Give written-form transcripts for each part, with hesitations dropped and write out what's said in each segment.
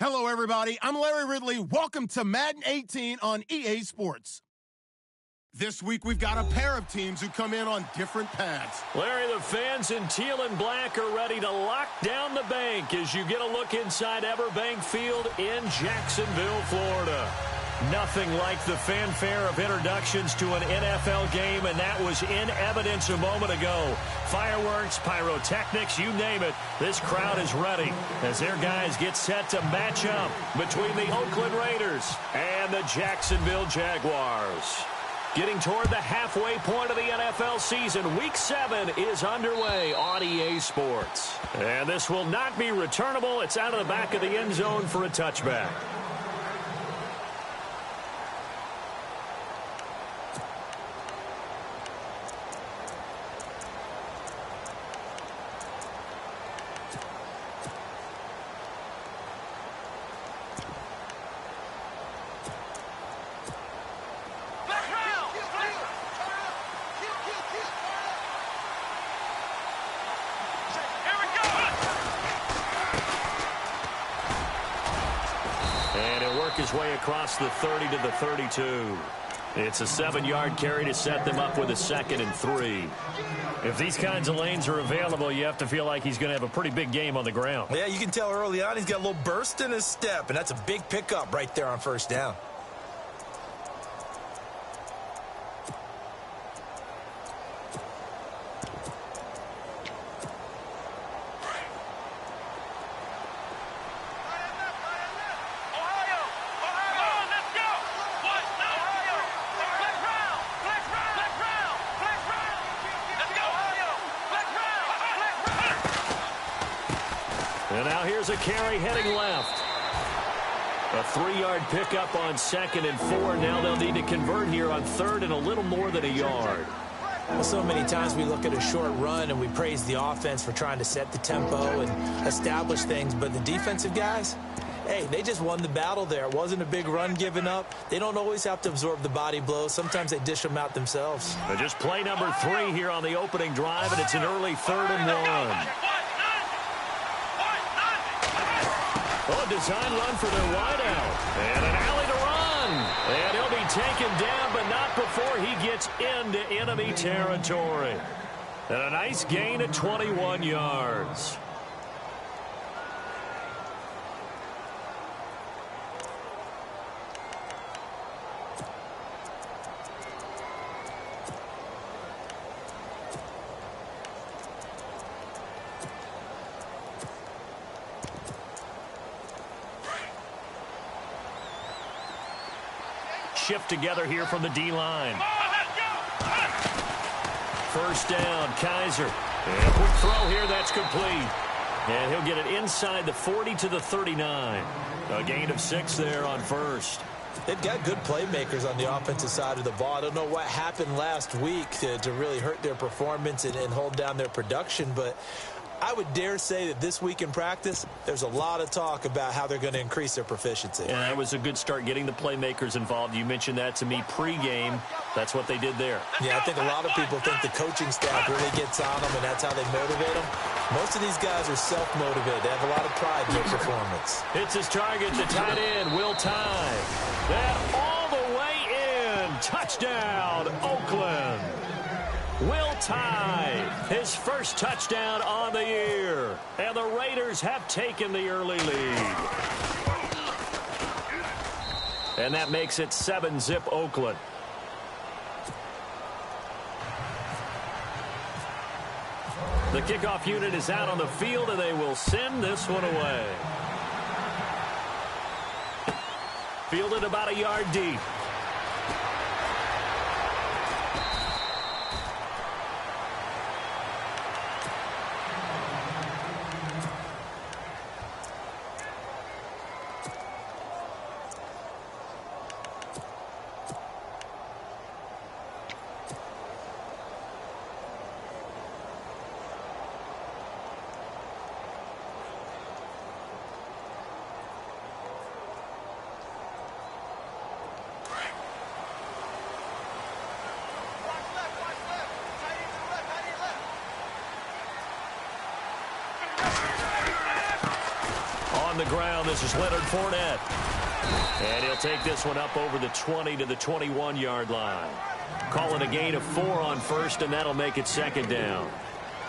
Hello, everybody. I'm Larry Ridley. Welcome to Madden 18 on EA Sports. This week, we've got a pair of teams who come in on different paths. Larry, the fans in teal and black are ready to lock down the bank as you get a look inside Everbank Field in Jacksonville, Florida. Nothing like the fanfare of introductions to an NFL game, and that was in evidence a moment ago. Fireworks, pyrotechnics, you name it. This crowd is ready as their guys get set to match up between the Oakland Raiders and the Jacksonville Jaguars. Getting toward the halfway point of the NFL season, Week 7 is underway on EA Sports. And this will not be returnable. It's out of the back of the end zone for a touchback. His way across the 30 to the 32. It's a 7-yard carry to set them up with a 2nd and 3. If these kinds of lanes are available, you have to feel like he's going to have a pretty big game on the ground. Yeah, you can tell early on he's got a little burst in his step, and that's a big pickup right there on first down. And now here's a carry heading left. A 3-yard pickup on 2nd and 4. Now they'll need to convert here on 3rd and a little more than a yard. Well, so many times we look at a short run and we praise the offense for trying to set the tempo and establish things. But the defensive guys, hey, they just won the battle there. It wasn't a big run given up. They don't always have to absorb the body blows. Sometimes they dish them out themselves. But just play number 3 here on the opening drive, and it's an early 3rd and 1. Oh, design run for their wideout. And an alley to run. And he'll be taken down, but not before he gets into enemy territory. And a nice gain of 21 yards. Shift together here from the D-line. First down, Kaiser. And a quick throw here, that's complete. And he'll get it inside the 40 to the 39. A gain of 6 there on first. They've got good playmakers on the offensive side of the ball. I don't know what happened last week to really hurt their performance and hold down their production, but I would dare say that this week in practice, there's a lot of talk about how they're going to increase their proficiency. And that was a good start getting the playmakers involved. You mentioned that to me pregame. That's what they did there. Yeah, I think a lot of people think the coaching staff really gets on them, and that's how they motivate them. Most of these guys are self-motivated. They have a lot of pride in their performance. Hits his target, the tight end, Will Tye. That all the way in. Touchdown, Oakland. Will Tye, his first touchdown on the year. And the Raiders have taken the early lead. And that makes it 7-zip Oakland. The kickoff unit is out on the field, and they will send this one away. Fielded about a yard deep. on the ground. This is Leonard Fournette. And he'll take this one up over the 20 to the 21-yard line. Call it a gain of 4 on first, and that'll make it second down.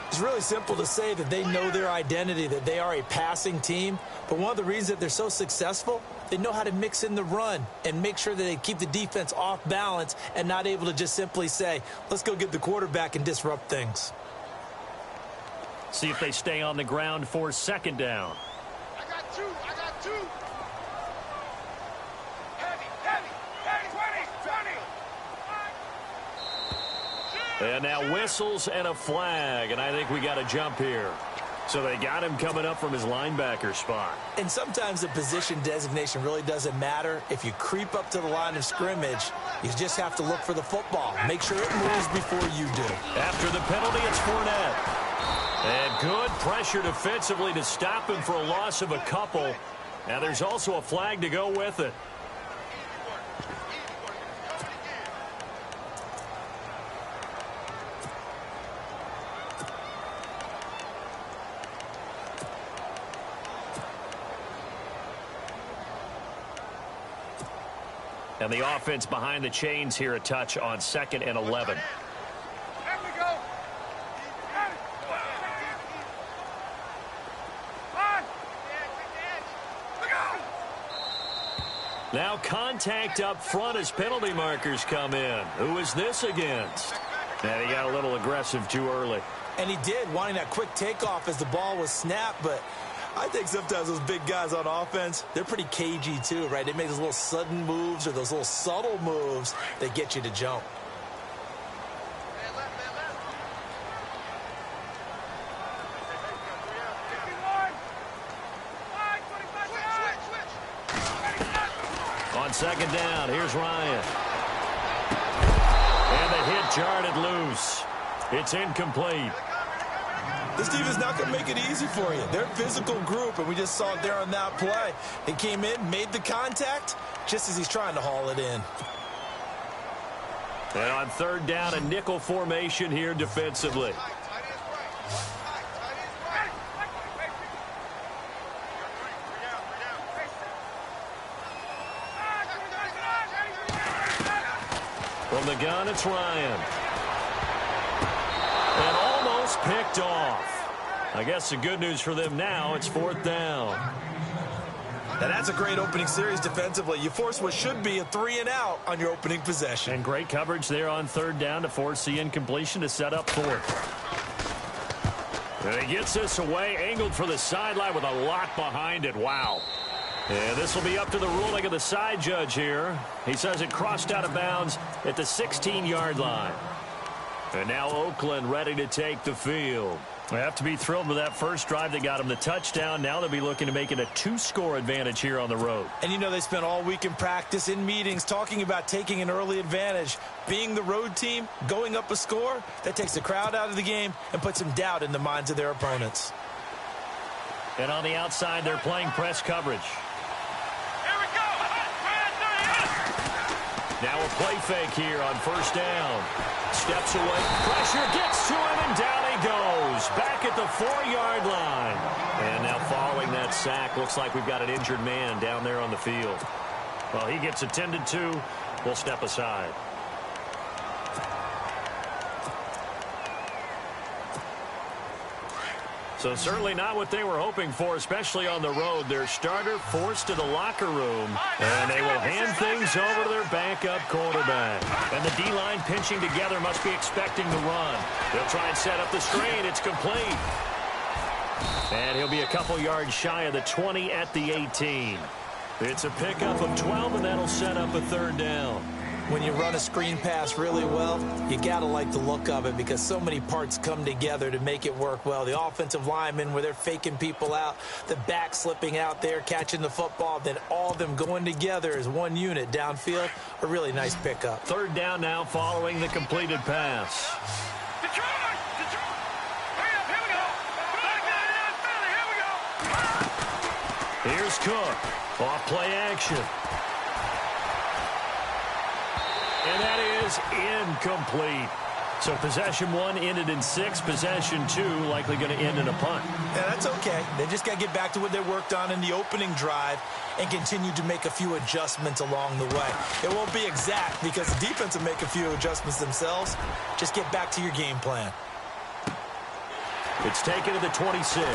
It's really simple to say that they know their identity, that they are a passing team. But one of the reasons that they're so successful, they know how to mix in the run and make sure that they keep the defense off balance and not able to just simply say, let's go get the quarterback and disrupt things. See if they stay on the ground for second down. I got two. Heavy, 20. And now whistles and a flag, and I think we got a jump here. So they got him coming up from his linebacker spot. And sometimes the position designation really doesn't matter. If you creep up to the line of scrimmage, you just have to look for the football. Make sure it moves before you do. After the penalty, it's Fournette. And good pressure defensively to stop him for a loss of a couple. Now there's also a flag to go with it. And the offense behind the chains here a touch on 2nd and 11. Now contact up front as penalty markers come in. Who is this against? And he got a little aggressive too early. And he did, wanting that quick takeoff as the ball was snapped, but I think sometimes those big guys on offense, they're pretty cagey too, right? They make those little sudden moves or those little subtle moves that get you to jump. On second down, here's Ryan. And the hit jarred it loose. It's incomplete. This team is not going to make it easy for you. They're a physical group, and we just saw it there on that play. He came in, made the contact, just as he's trying to haul it in. And on third down, a nickel formation here defensively. From the gun, it's Ryan. And almost picked off. I guess the good news for them now, it's 4th down. And that's a great opening series defensively. You force what should be a 3-and-out on your opening possession. And great coverage there on third down to force the incompletion to set up 4th. And he gets this away, angled for the sideline with a lot behind it. Wow. And this will be up to the ruling of the side judge here. He says it crossed out of bounds at the 16-yard line. And now Oakland ready to take the field. They have to be thrilled with that first drive that got them the touchdown. Now they'll be looking to make it a 2-score advantage here on the road. And you know they spent all week in practice, in meetings, talking about taking an early advantage. Being the road team, going up a score, that takes the crowd out of the game and puts some doubt in the minds of their opponents. And on the outside, they're playing press coverage. Now a play fake here on first down. Steps away, pressure gets to him, and down he goes. Back at the 4-yard line. And now following that sack, looks like we've got an injured man down there on the field. Well, he gets attended to. We'll step aside. So certainly not what they were hoping for, especially on the road. Their starter forced to the locker room, and they will hand things over to their backup quarterback. And the D-line pinching together must be expecting the run. They'll try and set up the screen. It's complete. And he'll be a couple yards shy of the 20 at the 18. It's a pickup of 12, and that'll set up a third down. When you run a screen pass really well, you got to like the look of it because so many parts come together to make it work well. The offensive linemen, where they're faking people out, the back slipping out there, catching the football, then all of them going together as one unit downfield. A really nice pickup. Third down now following the completed pass. Here's Cook. Off play action. And that is incomplete. So possession 1 ended in 6. Possession 2 likely going to end in a punt. Yeah, that's okay. They just got to get back to what they worked on in the opening drive and continue to make a few adjustments along the way. It won't be exact because the defense will make a few adjustments themselves. Just get back to your game plan. It's taken to the 26.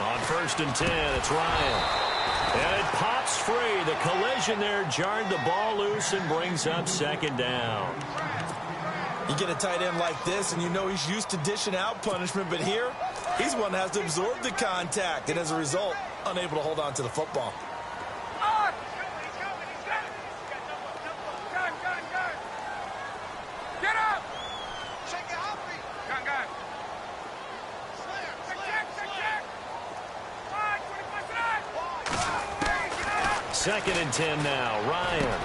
On 1st and 10, it's Ryan. And it pops free. The collision there jarred the ball loose and brings up 2nd down. You get a tight end like this, and you know he's used to dishing out punishment, but here, he's one that has to absorb the contact, and as a result, unable to hold on to the football. Get up! Shake it out, gun, gun. Check. 2nd and 10 now. Ryan.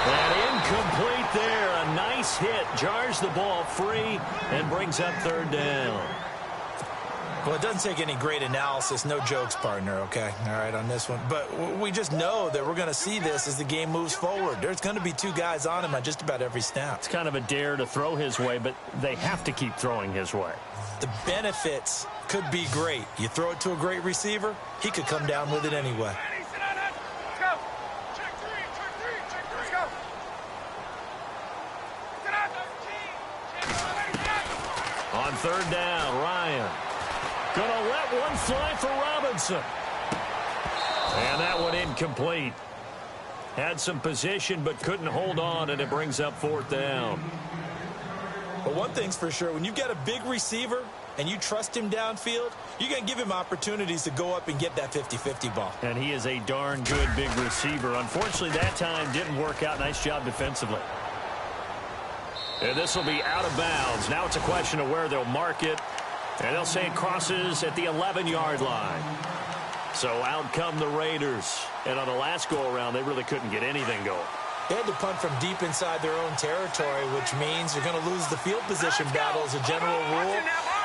And incomplete there. A nice hit. Jars the ball free and brings up 3rd down. Well, it doesn't take any great analysis. No jokes, partner, okay? All right, on this one. But we just know that we're going to see this as the game moves forward. There's going to be 2 guys on him on just about every snap. It's kind of a dare to throw his way, but they have to keep throwing his way. The benefits could be great. You throw it to a great receiver, he could come down with it anyway. Let's go. Check three. Let's go. Get up. On 3rd down, Ryan. Gonna let one fly for Robinson. And that one incomplete. Had some position but couldn't hold on, and it brings up 4th down. But one thing's for sure, when you get a big receiver and you trust him downfield, you're going to give him opportunities to go up and get that 50-50 ball. And he is a darn good big receiver. Unfortunately, that time didn't work out. Nice job defensively. And this will be out of bounds. Now it's a question of where they'll mark it. And they'll say it crosses at the 11-yard line. So out come the Raiders. And on the last go-around, they really couldn't get anything going. They had to punt from deep inside their own territory, which means they're going to lose the field position battle as a general rule.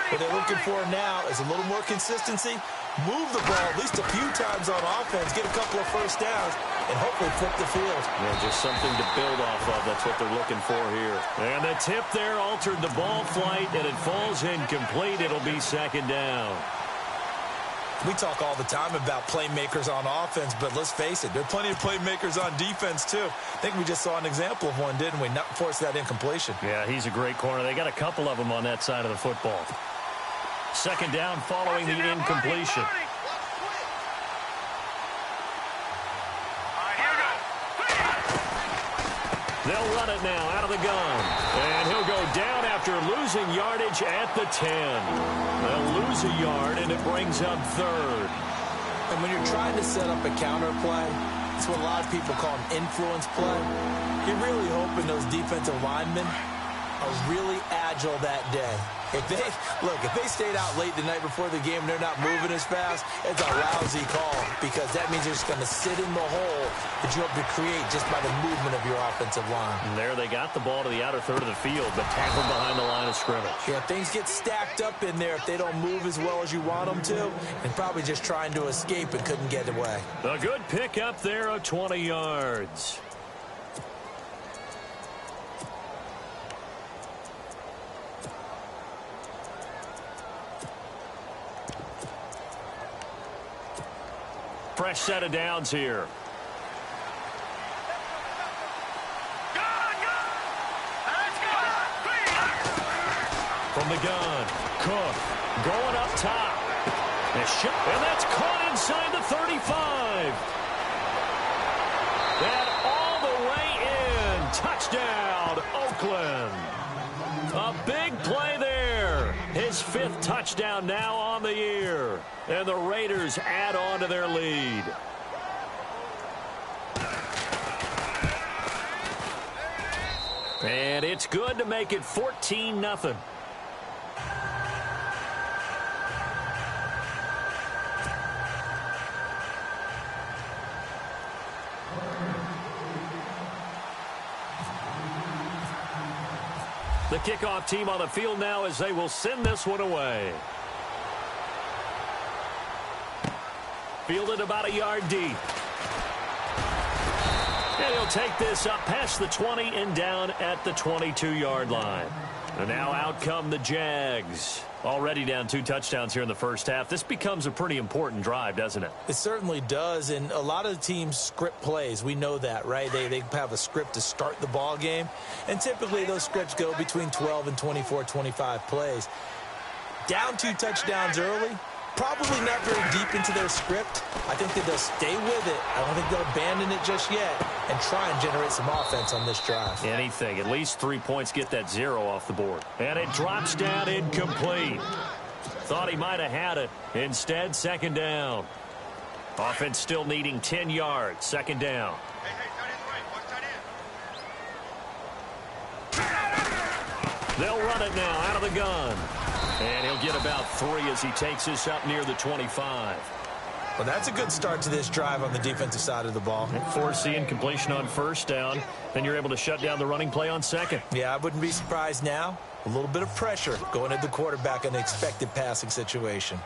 What they're looking for now is a little more consistency, move the ball at least a few times on offense, get a couple of first downs, and hopefully flip the field. Yeah, just something to build off of. That's what they're looking for here. And the tip there altered the ball flight, and it falls incomplete. It'll be 2nd down. We talk all the time about playmakers on offense, but let's face it, there are plenty of playmakers on defense, too. I think we just saw an example of one, didn't we? Not force that incompletion. Yeah, he's a great corner. They got a couple of them on that side of the football. 2nd down following the incompletion. They'll run it now out of the gun. And he'll go down after losing yardage at the 10. They'll lose a yard, and it brings up 3rd. And when you're trying to set up a counter play, it's what a lot of people call an influence play. You're really hoping those defensive linemen are really agile that day. If they stayed out late the night before the game and they're not moving as fast, it's a lousy call because that means they're just going to sit in the hole that you hope to create just by the movement of your offensive line. And there they got the ball to the outer third of the field, but tackled behind the line of scrimmage. Yeah, things get stacked up in there if they don't move as well as you want them to, and probably just trying to escape and couldn't get away. A good pickup there of 20 yards. Fresh set of downs here. From the gun, Cook going up top. And that's caught inside the 35. And all the way in. Touchdown, Oakland. A big play there. His 5th touchdown now on the year. And the Raiders add on to their lead. And it's good to make it 14-0. The kickoff team on the field now as they will send this one away. Fielded about a yard deep. And he'll take this up past the 20 and down at the 22-yard line. And now out come the Jags. Already down 2 touchdowns here in the first half. This becomes a pretty important drive, doesn't it? It certainly does, and a lot of the teams script plays. We know that, right? They have a script to start the ball game, and typically those scripts go between 12 and 24, 25 plays. Down 2 touchdowns early, probably not very deep into their script. I think that they'll stay with it. I don't think they'll abandon it just yet and try and generate some offense on this drive. Anything. At least 3 points, get that 0 off the board. And it drops down incomplete. Thought he might have had it. Instead, second down. Offense still needing 10 yards. Second down. They'll run it now out of the gun. And he'll get about 3 as he takes this up near the 25. Well, that's a good start to this drive on the defensive side of the ball. Force the incompletion on first down. Then you're able to shut down the running play on second. Yeah, I wouldn't be surprised now. A little bit of pressure going at the quarterback in an expected passing situation.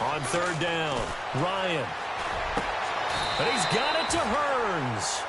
On third down, Ryan. And he's got it to Hearns.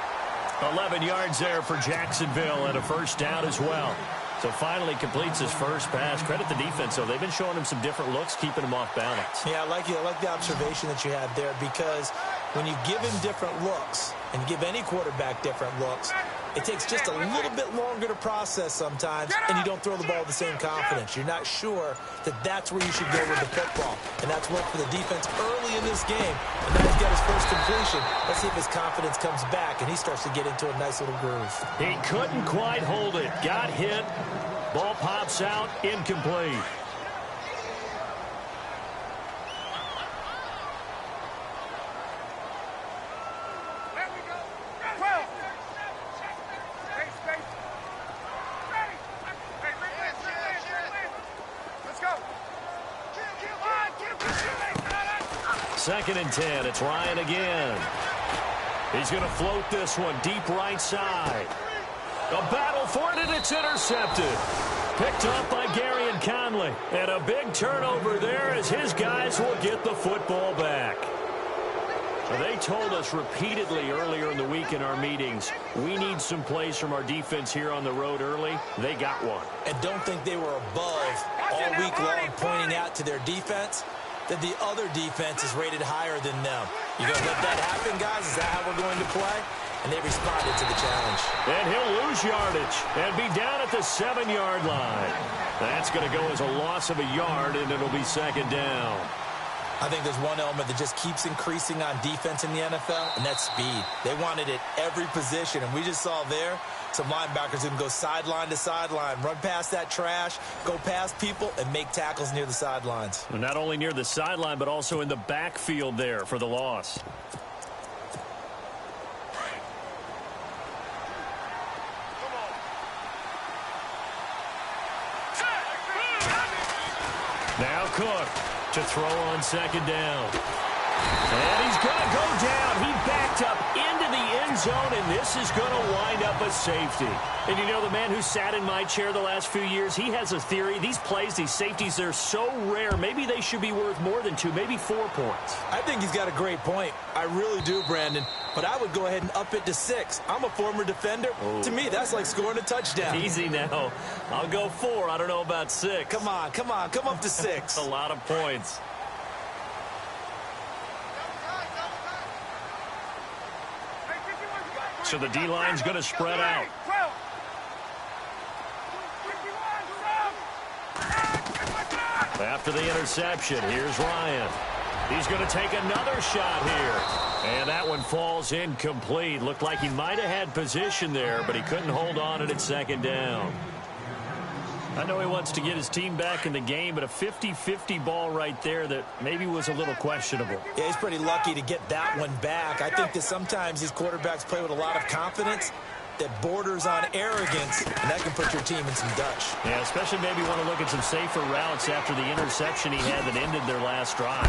11 yards there for Jacksonville and a first down as well. So finally completes his first pass. Credit the defense, though. They've been showing him some different looks, keeping him off balance. Yeah, I like the observation that you had there, because when you give him different looks and give any quarterback different looks, it takes just a little bit longer to process sometimes, and you don't throw the ball with the same confidence. You're not sure that that's where you should go with the football. And that's worked for the defense early in this game. And now he's got his first completion. Let's see if his confidence comes back and he starts to get into a nice little groove. He couldn't quite hold it. Got hit. Ball pops out. Incomplete. Second and 10. It's Ryan again. He's going to float this one deep right side. A battle for it, and it's intercepted. Picked up by Gary and Conley. And a big turnover there as his guys will get the football back. They told us repeatedly earlier in the week in our meetings, we need some plays from our defense here on the road early. They got one. And don't think they were above all week long pointing out to their defense that the other defense is rated higher than them. You going to let that happen, guys? Is that how we're going to play? And they responded to the challenge. And he'll lose yardage and be down at the 7-yard line. That's going to go as a loss of a yard, and it'll be second down. I think there's one element that just keeps increasing on defense in the NFL, and that's speed. They want it at every position, and we just saw there some linebackers who can go sideline to sideline, run past that trash, go past people, and make tackles near the sidelines. And not only near the sideline, but also in the backfield there for the loss. Now Cook to throw on second down. And he's going to go down. He backed up into the end zone, and this is going to wind up a safety. And you know, the man who sat in my chair the last few years, he has a theory. These plays, these safeties, they're so rare. Maybe they should be worth more than 2, maybe 4 points. I think he's got a great point. I really do, Brandon. But I would go ahead and up it to 6. I'm a former defender. Oh. To me, that's like scoring a touchdown. Easy now. I'll go 4. I don't know about 6. Come on. Come up to 6. A lot of points. So the D-line's going to spread out. After the interception, here's Ryan. He's going to take another shot here. And that one falls incomplete. Looked like he might have had position there, but he couldn't hold on it at second down. I know he wants to get his team back in the game, but a 50-50 ball right there that maybe was a little questionable. Yeah, he's pretty lucky to get that one back. I think that sometimes these quarterbacks play with a lot of confidence, that borders on arrogance, and that can put your team in some Dutch. Yeah, especially maybe want to look at some safer routes after the interception he had that ended their last drive.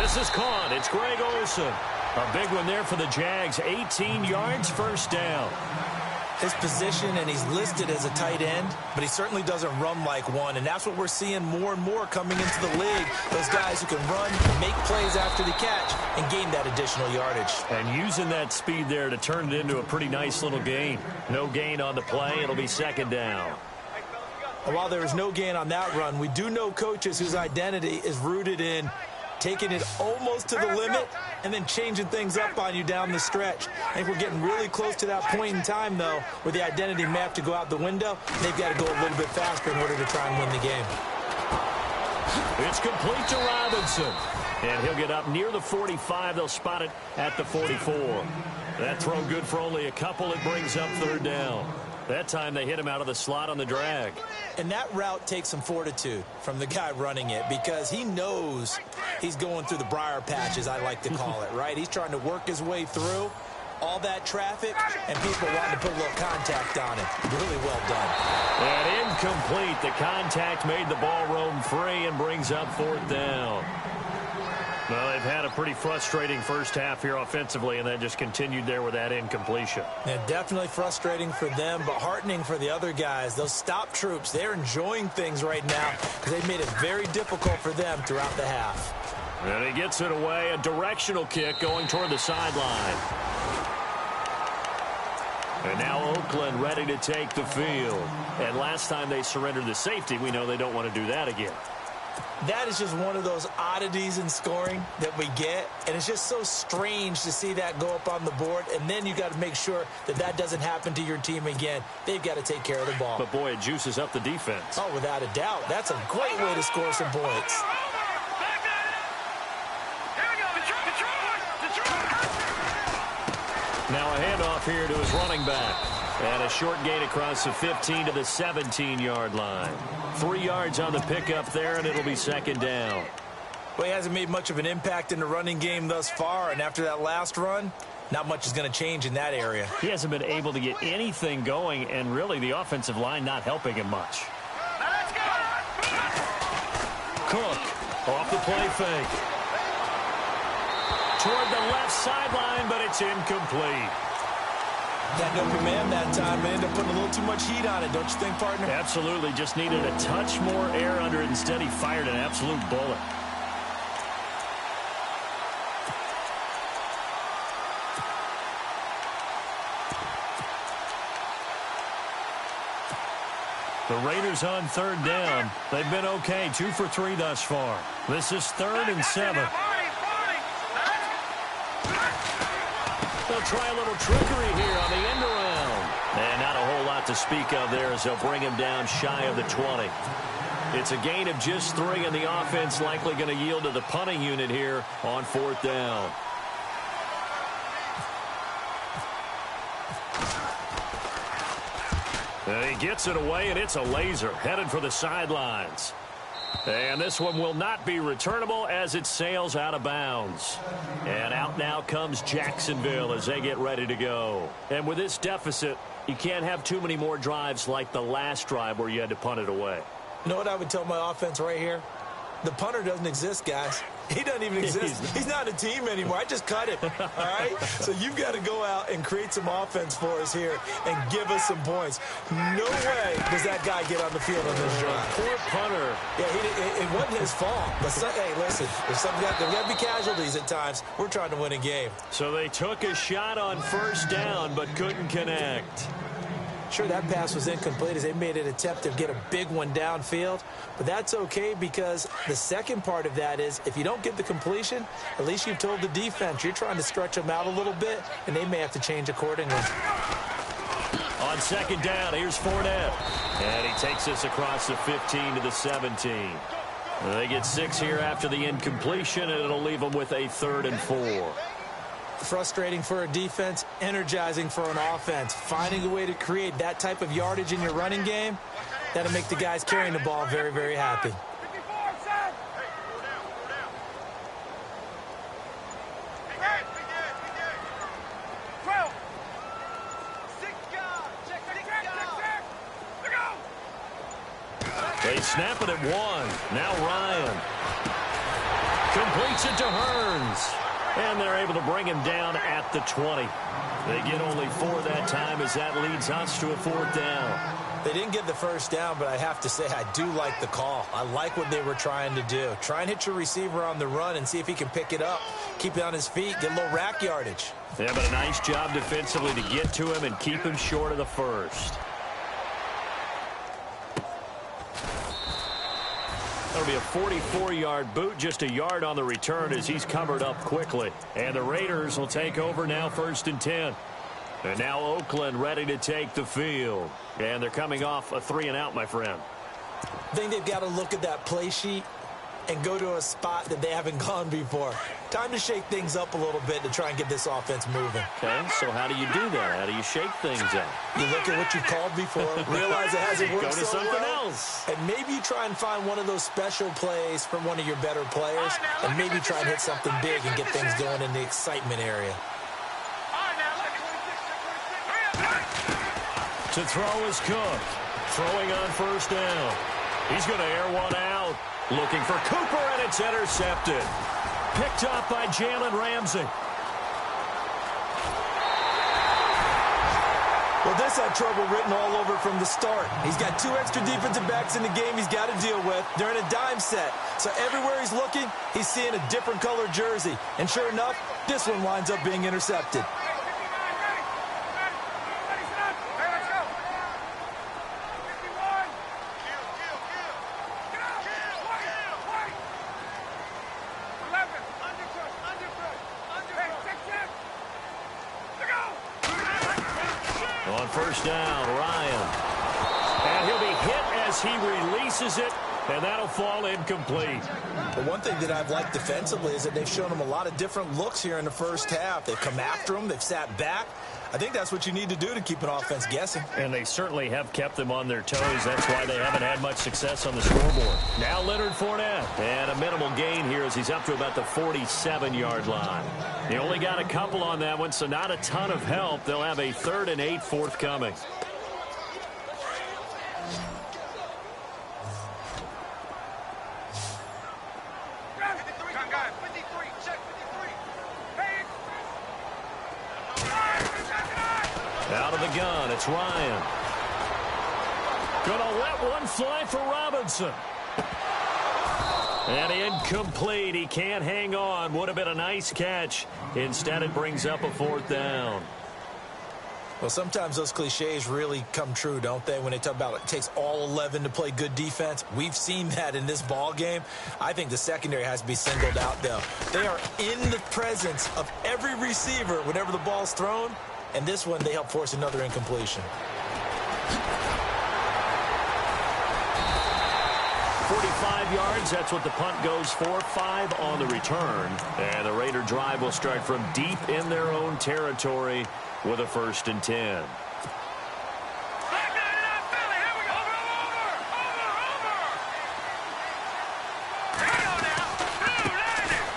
This is caught. It's Greg Olsen. A big one there for the Jags. 18 yards, first down. His position, and he's listed as a tight end, but he certainly doesn't run like one, and that's what we're seeing more and more coming into the league. Those guys who can run, make plays after the catch, and gain that additional yardage. And using that speed there to turn it into a pretty nice little gain. No gain on the play. It'll be second down. And while there is no gain on that run, we do know coaches whose identity is rooted in taking it almost to the limit and then changing things up on you down the stretch. I think we're getting really close to that point in time, though, where the identity may have to go out the window. They've got to go a little bit faster in order to try and win the game. It's complete to Robinson. And he'll get up near the 45. They'll spot it at the 44. That throw good for only a couple. It brings up third down. That time they hit him out of the slot on the drag. And that route takes some fortitude from the guy running it because he knows he's going through the briar patch, as I like to call it, right? He's trying to work his way through all that traffic and people wanting to put a little contact on it. Really well done. And incomplete. The contact made the ball roam free and brings up fourth down. Well, they've had a pretty frustrating first half here offensively, and that just continued there with that incompletion. Yeah, definitely frustrating for them, but heartening for the other guys. Those stop troops, they're enjoying things right now because they've made it very difficult for them throughout the half. And he gets it away, a directional kick going toward the sideline. And now Oakland ready to take the field. And last time they surrendered the safety, we know they don't want to do that again. That is just one of those oddities in scoring that we get, and it's just so strange to see that go up on the board, and then you got to make sure that that doesn't happen to your team again. They've got to take care of the ball. But, boy, it juices up the defense. Oh, without a doubt. That's a great way to score some points. Now a handoff here to his running back. And a short gain across the 15 to the 17-yard line. 3 yards on the pickup there, and it'll be second down. Well, he hasn't made much of an impact in the running game thus far, and after that last run, not much is going to change in that area. He hasn't been able to get anything going, and really the offensive line not helping him much. Cook off the play fake. Toward the left sideline, but it's incomplete. That open man that time ended up putting a little too much heat on it, don't you think, partner? Absolutely. Just needed a touch more air under it. Instead, he fired an absolute bullet. The Raiders on third down. They've been okay. 2 for 3 thus far. This is 3rd and 7. They'll try a little trickery here on the end around. And not a whole lot to speak of there as they'll bring him down shy of the 20. It's a gain of just 3, and the offense likely going to yield to the punting unit here on 4th down. And he gets it away, and it's a laser headed for the sidelines. And this one will not be returnable as it sails out of bounds. And out now comes Jacksonville as they get ready to go. And with this deficit, you can't have too many more drives like the last drive where you had to punt it away. You know what I would tell my offense right here? The punter doesn't exist, guys. He doesn't even exist. He's not a team anymore. I just cut him, all right? So you've got to go out and create some offense for us here and give us some points. No way does that guy get on the field on this drive. Poor punter. Yeah, it wasn't his fault. But, hey, listen, there's got to be casualties at times. We're trying to win a game. So they took a shot on first down but couldn't connect. Sure, that pass was incomplete as they made an attempt to get a big one downfield. But that's okay because the second part of that is if you don't get the completion, at least you've told the defense you're trying to stretch them out a little bit, and they may have to change accordingly. On second down, here's Fournette. And he takes us across the 15 to the 17. They get 6 here after the incompletion, and it'll leave them with a 3rd and 4. Frustrating for a defense, energizing for an offense. Finding a way to create that type of yardage in your running game, that'll make the guys carrying the ball very, very happy. They snap it at 1. Now Ryan completes it to Hearns. And they're able to bring him down at the 20. They get only 4 that time as that leads us to a 4th down. They didn't get the first down, but I have to say I do like the call. I like what they were trying to do. Try and hit your receiver on the run and see if he can pick it up. Keep it on his feet, get a little rack yardage. Yeah, but a nice job defensively to get to him and keep him short of the first. That'll be a 44-yard boot, just a yard on the return as he's covered up quickly. And the Raiders will take over now, 1st and 10. And now Oakland ready to take the field. And they're coming off a 3-and-out, my friend. I think they've got to look at that play sheet and go to a spot that they haven't gone before. Time to shake things up a little bit to try and get this offense moving. Okay, so how do you do that? How do you shake things up? You look at what you called before, realize it hasn't worked go to so something well, else. and maybe you try and find one of those special plays from one of your better players, and maybe try and hit something big and get things going in the excitement area. To throw is Cook. Throwing on 1st down. He's going to air one out. Looking for Cooper, and it's intercepted. Picked up by Jalen Ramsey. Well, this had trouble written all over from the start. He's got 2 extra defensive backs in the game he's got to deal with. They're in a dime set. So everywhere he's looking, he's seeing a different color jersey. And sure enough, this one winds up being intercepted. On 1st down, Ryan. And he'll be hit as he releases it, and that'll fall incomplete. But one thing that I've liked defensively is that they've shown him a lot of different looks here in the first half. They've come after him. They've sat back. I think that's what you need to do to keep an offense guessing. And they certainly have kept them on their toes. That's why they haven't had much success on the scoreboard. Now Leonard Fournette. And a minimal gain here as he's up to about the 47-yard line. They only got a couple on that one, so not a ton of help. They'll have a 3rd and 8 forthcoming. Out of the gun, it's Ryan. Gonna let one fly for Robinson. And incomplete. He can't hang on. Would have been a nice catch. Instead, it brings up a 4th down. Well, sometimes those cliches really come true, don't they? When they talk about it takes all 11 to play good defense. We've seen that in this ball game. I think the secondary has to be singled out, though. They are in the presence of every receiver whenever the ball's thrown. And this one, they help force another incompletion. 45 yards, that's what the punt goes for. 5 on the return. And the Raider drive will start from deep in their own territory with a 1st and 10.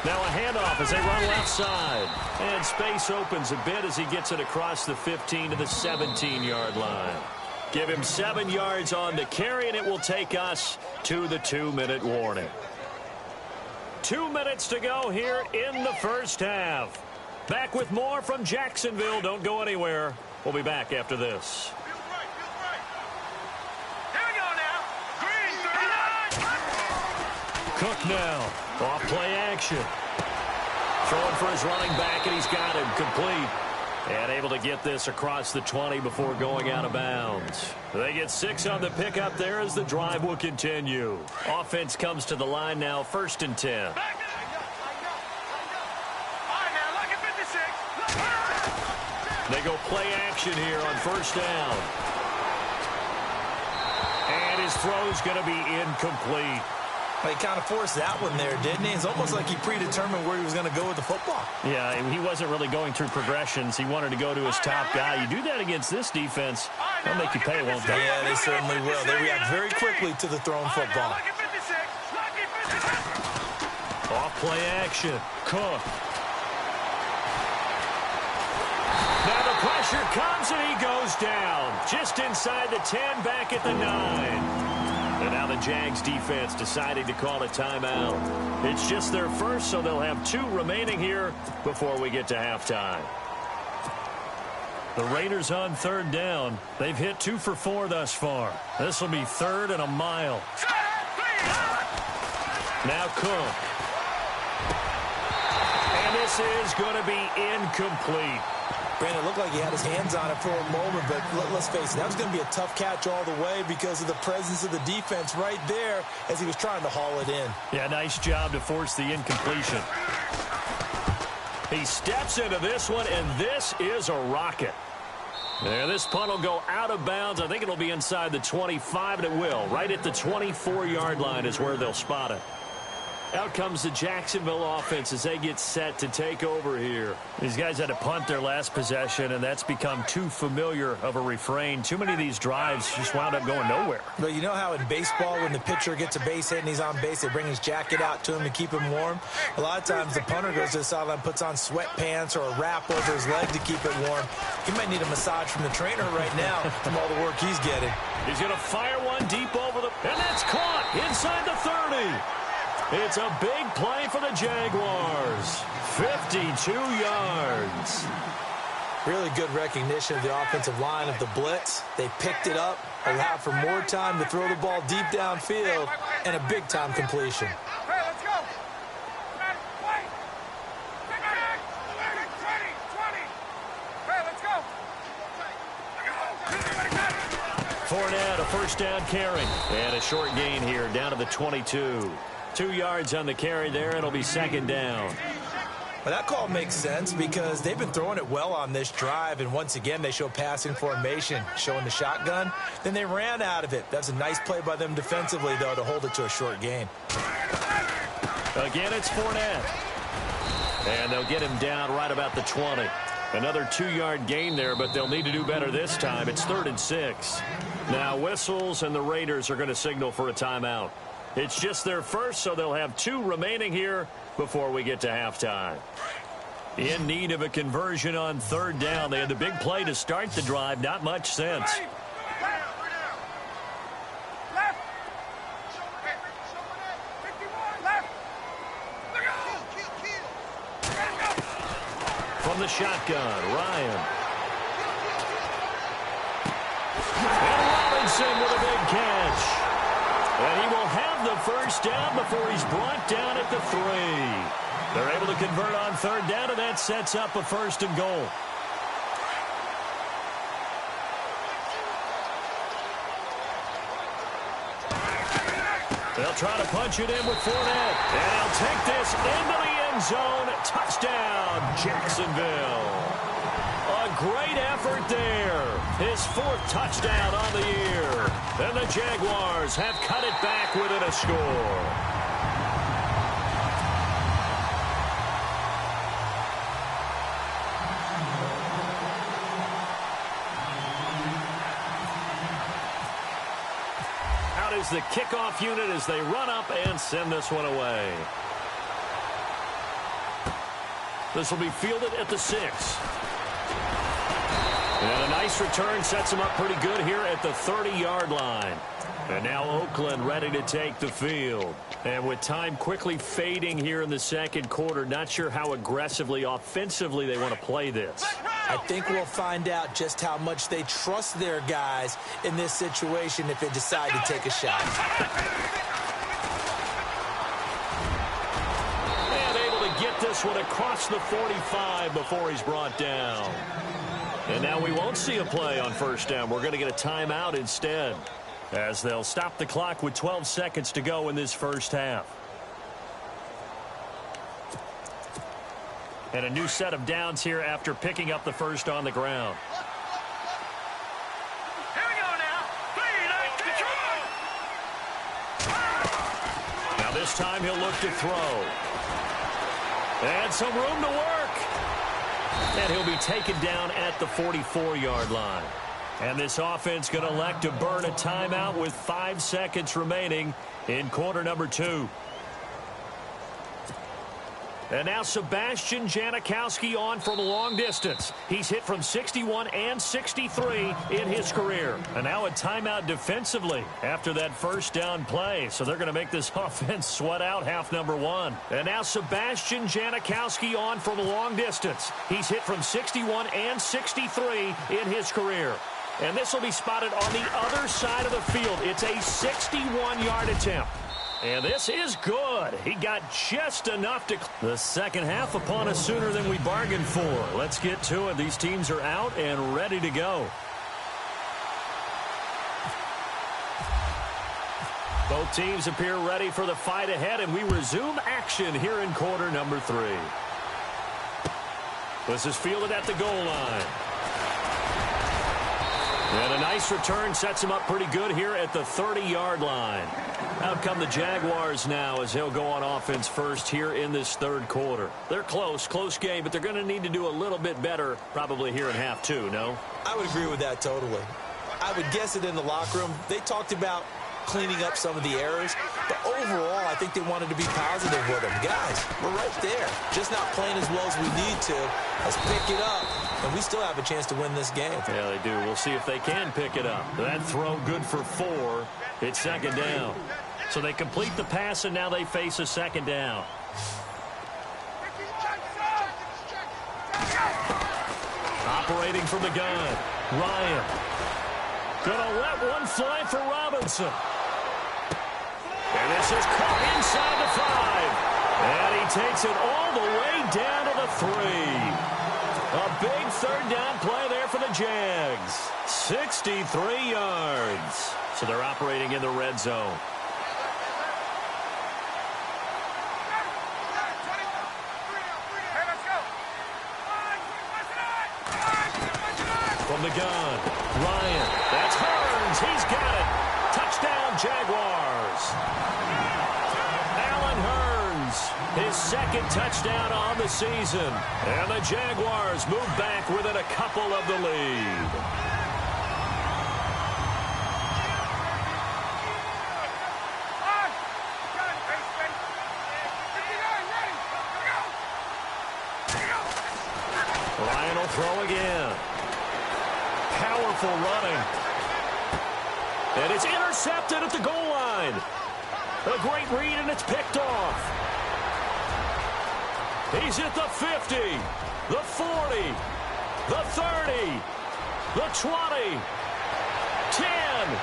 Now a handoff as they run left side. And space opens a bit as he gets it across the 15 to the 17-yard line. Give him 7 yards on the carry, and it will take us to the 2-minute warning. 2 minutes to go here in the first half. Back with more from Jacksonville. Don't go anywhere. We'll be back after this. Cook now. Off play action. Throwing for his running back, and he's got him complete. And able to get this across the 20 before going out of bounds. They get 6 on the pickup there as the drive will continue. Offense comes to the line now, 1st and 10. They go play action here on 1st down. And his throw's going to be incomplete. He kind of forced that one there, didn't he? It's almost like he predetermined where he was going to go with the football. Yeah, he wasn't really going through progressions. He wanted to go to his top guy. You do that against this defense, they'll make you pay, won't they? Yeah, they certainly will. They react very quickly to the thrown football. Off play action. Cook. Now the pressure comes and he goes down. Just inside the 10, back at the 9. And now the Jags defense deciding to call a timeout. It's just their first, so they'll have 2 remaining here before we get to halftime. The Raiders on 3rd down. They've hit 2 for 4 thus far. This will be 3rd and a mile. Now Cook. And this is going to be incomplete. Brandon, it looked like he had his hands on it for a moment, but let's face it, that was going to be a tough catch all the way because of the presence of the defense right there as he was trying to haul it in. Yeah, nice job to force the incompletion. He steps into this one, and this is a rocket. There, this punt will go out of bounds. I think it'll be inside the 25, and it will. Right at the 24-yard line is where they'll spot it. Out comes the Jacksonville offense as they get set to take over here. These guys had to punt their last possession, and that's become too familiar of a refrain. Too many of these drives just wound up going nowhere. But you know how in baseball, when the pitcher gets a base hit and he's on base, they bring his jacket out to him to keep him warm? A lot of times the punter goes to the sideline, puts on sweatpants or a wrap over his leg to keep it warm. He might need a massage from the trainer right now from all the work he's getting. He's going to fire one deep over the... And that's caught inside the 30. It's a big play for the Jaguars. 52 yards. Really good recognition of the offensive line of the blitz. They picked it up, allowed for more time to throw the ball deep downfield, and a big-time completion. Hey, let's go. Wait. 20. Hey, let's go. Fournette, a first down carry. And a short gain here down to the 22. 2 yards on the carry there. It'll be 2nd down. Well, that call makes sense because they've been throwing it well on this drive, and once again they show passing formation, showing the shotgun. Then they ran out of it. That's a nice play by them defensively, though, to hold it to a short gain. Again, it's Fournette. And they'll get him down right about the 20. Another 2-yard gain there, but they'll need to do better this time. It's 3rd and 6. Now whistles, and the Raiders are going to signal for a timeout. It's just their first, so they'll have 2 remaining here before we get to halftime. In need of a conversion on 3rd down. They had the big play to start the drive. Not much sense. From the shotgun, Ryan. And Robinson with a big catch. And he will have the first down before he's brought down at the 3. They're able to convert on 3rd down, and that sets up a 1st and goal. They'll try to punch it in with Fournette. And he'll take this into the end zone. Touchdown, Jacksonville. A great effort there. His 4th touchdown on the year. And the Jaguars have cut it back within a score. Out is the kickoff unit as they run up and send this one away. This will be fielded at the 6. And a nice return sets him up pretty good here at the 30-yard line. And now Oakland ready to take the field. And with time quickly fading here in the 2nd quarter, not sure how aggressively, offensively they want to play this. I think we'll find out just how much they trust their guys in this situation if they decide to take a shot. And able to get this one across the 45 before he's brought down. And now we won't see a play on 1st down. We're going to get a timeout instead, as they'll stop the clock with 12 seconds to go in this 1st half. And a new set of downs here after picking up the 1st on the ground. Here we go now. 3, Now this time he'll look to throw. And some room to work. And he'll be taken down at the 44-yard line. And this offense going to elect to burn a timeout with 5 seconds remaining in quarter number 2. And now Sebastian Janikowski on from long distance. He's hit from 61 and 63 in his career. And now a timeout defensively after that first down play. So they're going to make this offense sweat out half number one. And now Sebastian Janikowski on from long distance. He's hit from 61 and 63 in his career. And this will be spotted on the other side of the field. It's a 61-yard attempt. And this is good. He got just enough to... The second half upon us sooner than we bargained for. Let's get to it. These teams are out and ready to go. Both teams appear ready for the fight ahead, and we resume action here in quarter number 3. This is fielded at the goal line. And a nice return sets him up pretty good here at the 30-yard line. Out come the Jaguars now as he'll go on offense first here in this third quarter. They're close game, but they're going to need to do a little bit better probably here in half 2, no? I would agree with that totally. I would guess it in the locker room. They talked about cleaning up some of the errors, but overall I think they wanted to be positive with them. Guys, we're right there. Just not playing as well as we need to. Let's pick it up, and we still have a chance to win this game. Yeah, they do. We'll see if they can pick it up. That throw good for 4. It's second down. So they complete the pass, and now they face a second down. Operating from the gun, Ryan. Gonna let one fly for Robinson. And this is caught inside the 5. And he takes it all the way down to the 3. A big third down play there for the Jags. 63 yards. So they're operating in the red zone. From the gun, Ryan. That's Hearns. He's got it. Touchdown, Jaguars. Allen Hearns, his second touchdown on the season. And the Jaguars move back within a couple of the lead. Ryan will throw again. Powerful running. And it's intercepted at the goal line. A great read, and it's picked off. He's at the 50, the 40, the 30, the 20, 10.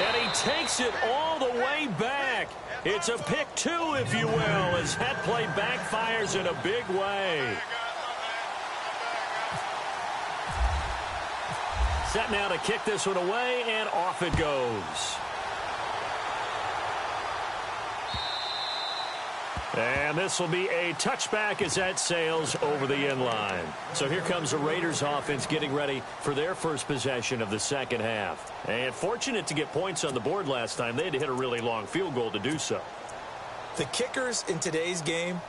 And he takes it all the way back. It's a pick 2, if you will, as that play backfires in a big way. Set now to kick this one away, and off it goes. And this will be a touchback as that sails over the end line. So here comes the Raiders offense getting ready for their first possession of the second half. And fortunate to get points on the board last time. They had to hit a really long field goal to do so. The kickers in today's game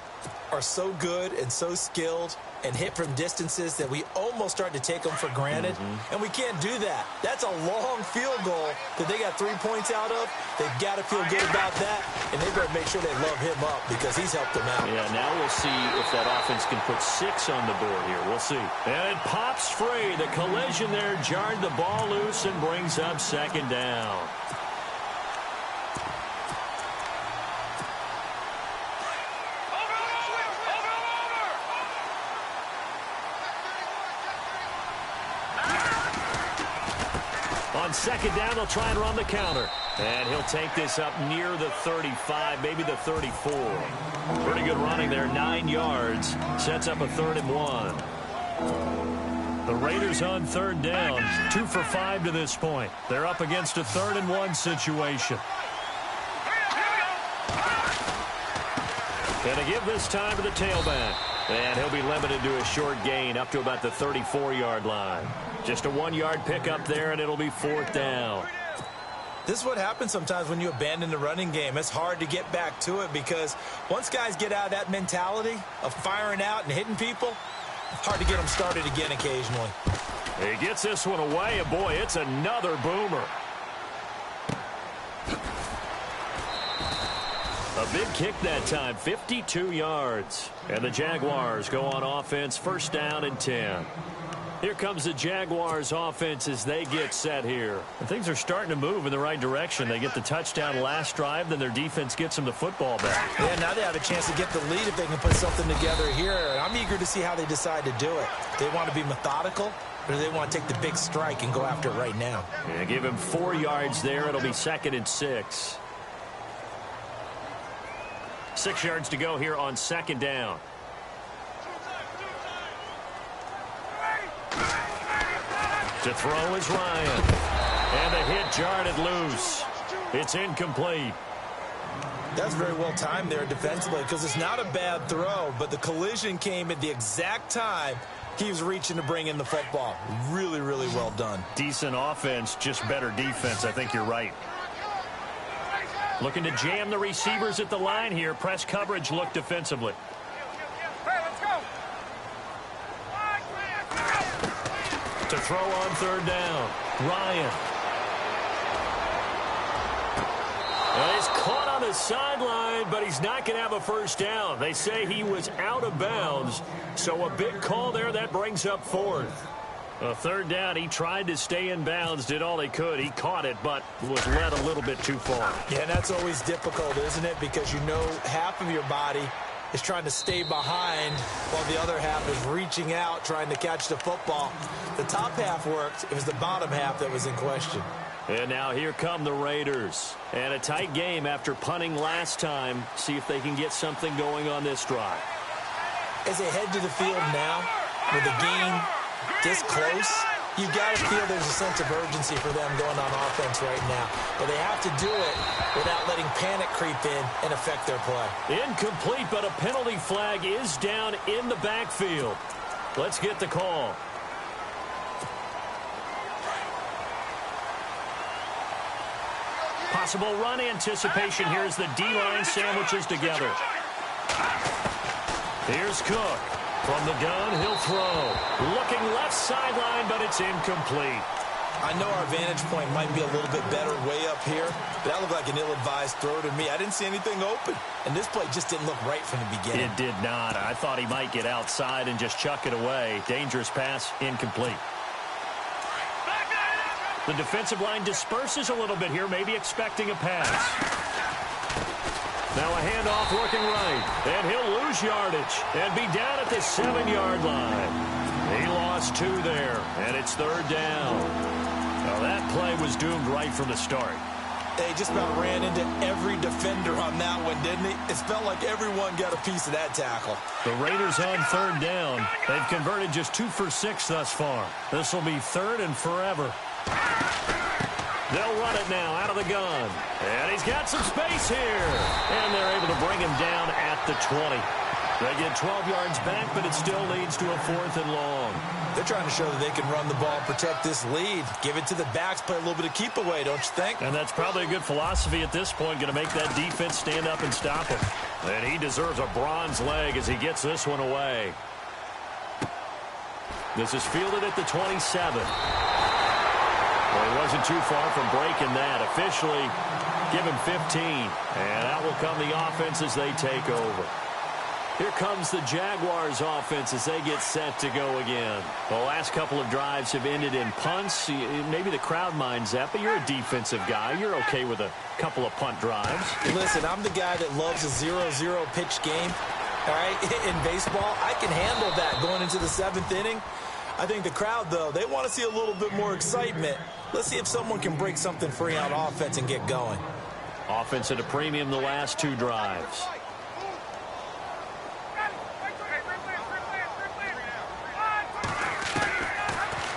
are so good and so skilled and hit from distances that we almost start to take them for granted. And we can't do that. That's a long field goal that they got 3 points out of. They've got to feel good about that, and they better make sure they love him up because he's helped them out. Yeah, now we'll see if that offense can put 6 on the board here. We'll see. And it pops free. The collision there jarred the ball loose and brings up second down. On second down, they'll try and run the counter. And he'll take this up near the 35, maybe the 34. Pretty good running there, 9 yards. Sets up a 3rd and 1. The Raiders on third down, 2 for 5 to this point. They're up against a 3rd and 1 situation. And to give this time to the tailback. And he'll be limited to a short gain up to about the 34-yard line. Just a 1-yard pickup there, and it'll be 4th down. This is what happens sometimes when you abandon the running game. It's hard to get back to it because once guys get out of that mentality of firing out and hitting people, hard to get them started again occasionally. He gets this one away, and boy, it's another boomer. A A big kick that time, 52 yards. And the Jaguars go on offense, first down and 10. Here comes the Jaguars offense as they get set here. And things are starting to move in the right direction. They get the touchdown last drive, then their defense gets them the football back. Yeah, now they have a chance to get the lead if they can put something together here. And I'm eager to see how they decide to do it. They want to be methodical, or do they want to take the big strike and go after it right now? Yeah, give him 4 yards there. It'll be 2nd and 6. 6 yards to go here on 2nd down. To throw is Ryan. And the hit jarred it loose. It's incomplete. That's very well timed there defensively because it's not a bad throw, but the collision came at the exact time he was reaching to bring in the football. Really, really well done. Decent offense, just better defense. I think you're right. Looking to jam the receivers at the line here. Press coverage look defensively. Hey, let's go. To throw on 3rd down. Ryan. And he's caught on the sideline, but he's not going to have a first down. They say he was out of bounds, so a big call there. That brings up 4th. A 3rd down, he tried to stay in bounds, did all he could. He caught it, but was led a little bit too far. Yeah, and that's always difficult, isn't it? Because you know half of your body is trying to stay behind while the other half is reaching out, trying to catch the football. The top half worked. It was the bottom half that was in question. And now here come the Raiders. And a tight game after punting last time. See if they can get something going on this drive. As they head to the field now, with the game this close, you got to feel there's a sense of urgency for them going on offense right now. But they have to do it without letting panic creep in and affect their play. Incomplete, but a penalty flag is down in the backfield. Let's get the call. Possible run anticipation here as the D-line sandwiches together. Here's Cook. From the gun, he'll throw. Looking left sideline, but it's incomplete. I know our vantage point might be a little bit better way up here, but that looked like an ill-advised throw to me. I didn't see anything open, and this play just didn't look right from the beginning. It did not. I thought he might get outside and just chuck it away. Dangerous pass, incomplete. The defensive line disperses a little bit here, maybe expecting a pass. Now a handoff working right, and he'll lose yardage and be down at the 7-yard line. He lost 2 there, and it's 3rd down. Now that play was doomed right from the start. They just about ran into every defender on that one, didn't he? It felt like everyone got a piece of that tackle. The Raiders on 3rd down. They've converted just 2 for 6 thus far. This will be 3rd and forever. They'll run it now out of the gun. And he's got some space here. And they're able to bring him down at the 20. They get 12 yards back, but it still leads to a 4th and long. They're trying to show that they can run the ball and protect this lead. Give it to the backs, play a little bit of keep away, don't you think? And that's probably a good philosophy at this point, going to make that defense stand up and stop him. And he deserves a bronze leg as he gets this one away. This is fielded at the 27. Well, he wasn't too far from breaking that. Officially, give him 15. And out will come the offense as they take over. Here comes the Jaguars offense as they get set to go again. The last couple of drives have ended in punts. Maybe the crowd minds that, but you're a defensive guy. You're okay with a couple of punt drives. Listen, I'm the guy that loves a 0-0 pitch game. All right, in baseball, I can handle that going into the 7th inning. I think the crowd, though, they want to see a little bit more excitement. Let's see if someone can break something free on offense and get going. Offense at a premium the last 2 drives.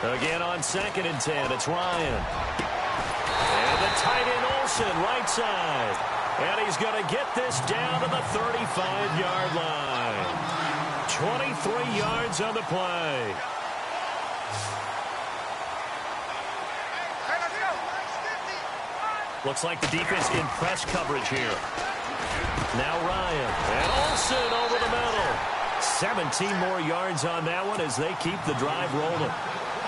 Again on 2nd and 10, it's Ryan. And the tight end Olsen, right side. And he's going to get this down to the 35-yard line. 23 yards on the play. Looks like the defense in press coverage here. Now Ryan. And Olsen over the middle. 17 more yards on that one as they keep the drive rolling.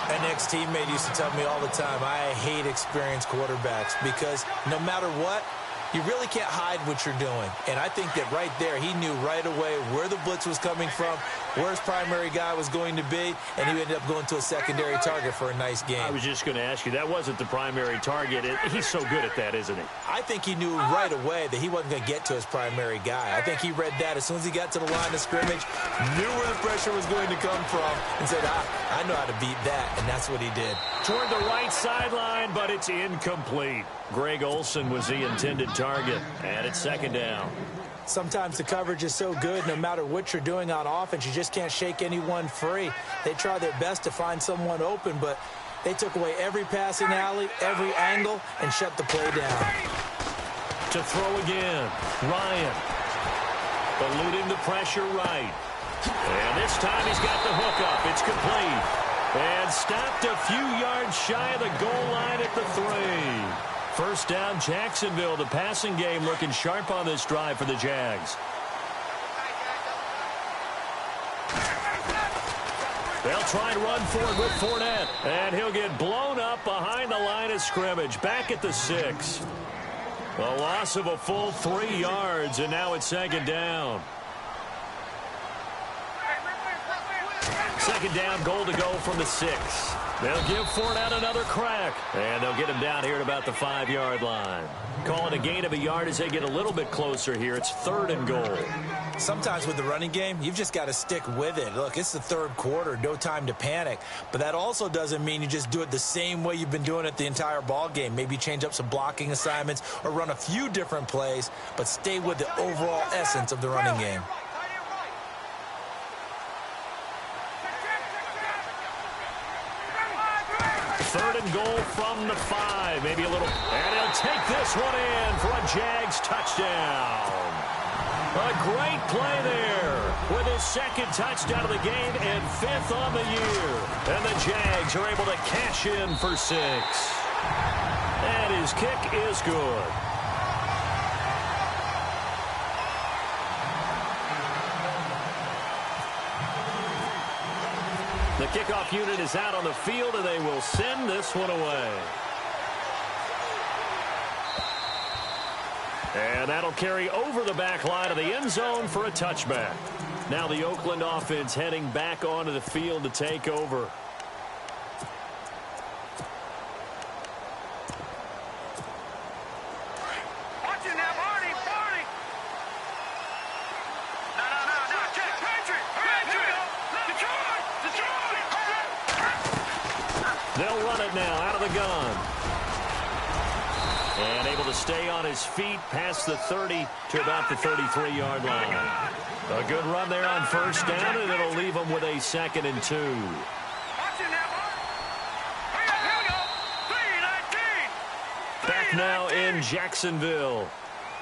An ex-teammate used to tell me all the time, I hate experienced quarterbacks because no matter what, You really can't hide what you're doing. And I think that right there, he knew right away where the blitz was coming from, where his primary guy was going to be, and he ended up going to a secondary target for a nice game. I was just going to ask you, that wasn't the primary target. He's so good at that, isn't he? I think he knew right away that he wasn't going to get to his primary guy. I think he read that as soon as he got to the line of scrimmage, knew where the pressure was going to come from, and said, I know how to beat that, and that's what he did. Toward the right sideline, but it's incomplete. Greg Olsen was the intended target, and it's second down. Sometimes the coverage is so good, no matter what you're doing on offense, you just can't shake anyone free. They try their best to find someone open, but they took away every passing alley, every angle, and shut the play down. To throw again, Ryan. Eluding the pressure right. And this time he's got the hook up. It's complete. And stopped a few yards shy of the goal line at the 3. First down, Jacksonville. The passing game looking sharp on this drive for the Jags. They'll try and run for it with Fournette. And he'll get blown up behind the line of scrimmage. Back at the 6. A loss of a full 3 yards, and now it's second down. Second down, goal to go from the 6. They'll give Fournette another crack, and they'll get him down here at about the 5-yard line. Call it a gain of a yard as they get a little bit closer here. It's 3rd and goal. Sometimes with the running game, you've just got to stick with it. Look, it's the 3rd quarter, no time to panic. But that also doesn't mean you just do it the same way you've been doing it the entire ball game. Maybe change up some blocking assignments or run a few different plays, but stay with the overall essence of the running game. Third and goal from the 5. Maybe a little. And he'll take this one in for a Jags touchdown. A great play there with his 2nd touchdown of the game and 5th on the year. And the Jags are able to cash in for 6. And his kick is good. The kickoff unit is out on the field, and they will send this one away. And that'll carry over the back line of the end zone for a touchback. Now the Oakland offense heading back onto the field to take over. They'll run it now out of the gun. And able to stay on his feet past the 30 to about the 33-yard line. A good run there on first down, and it'll leave them with a 2nd and 2. Back now in Jacksonville.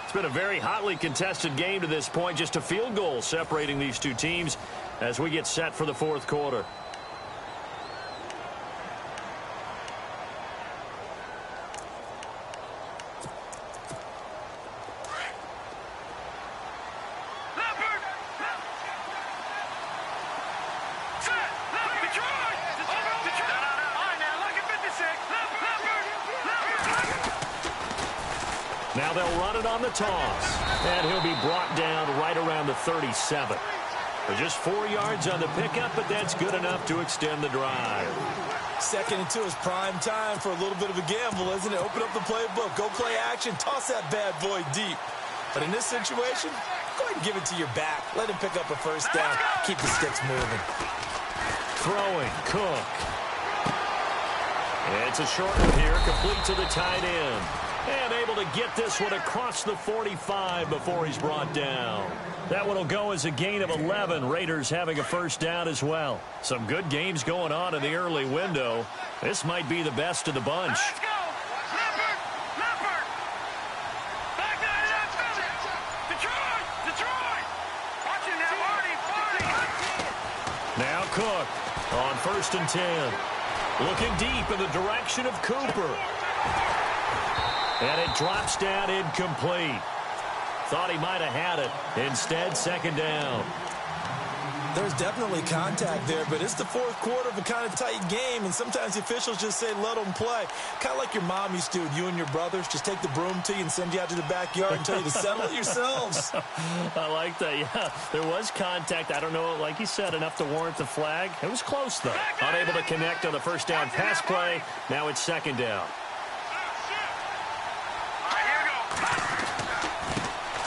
It's been a very hotly contested game to this point. Just a field goal separating these two teams as we get set for the 4th quarter. Now they'll run it on the toss. And he'll be brought down right around the 37. Just 4 yards on the pickup, but that's good enough to extend the drive. 2nd and 2 is prime time for a little bit of a gamble, isn't it? Open up the playbook, go play action, toss that bad boy deep. But in this situation, go ahead and give it to your back. Let him pick up a first down. Keep the sticks moving. Throwing, Cook. It's a short one here, complete to the tight end. And able to get this one across the 45 before he's brought down. That one will go as a gain of 11. Raiders having a first down as well. Some good games going on in the early window. This might be the best of the bunch. Let's go! Leopard! Back there! Detroit! Watch it now, Marty! Now Cook on 1st and 10. Looking deep in the direction of Cooper. And it drops down incomplete. Thought he might have had it. Instead, 2nd down. There's definitely contact there, but it's the fourth quarter of a kind of tight game, and sometimes the officials just say, let them play. Kind of like your mom used to, you and your brothers, just take the broom to you and send you out to the backyard and tell you to settle it yourselves. I like that, yeah. There was contact. I don't know, like you said, enough to warrant the flag. It was close, though. Unable to connect on the first down pass play. Now it's second down.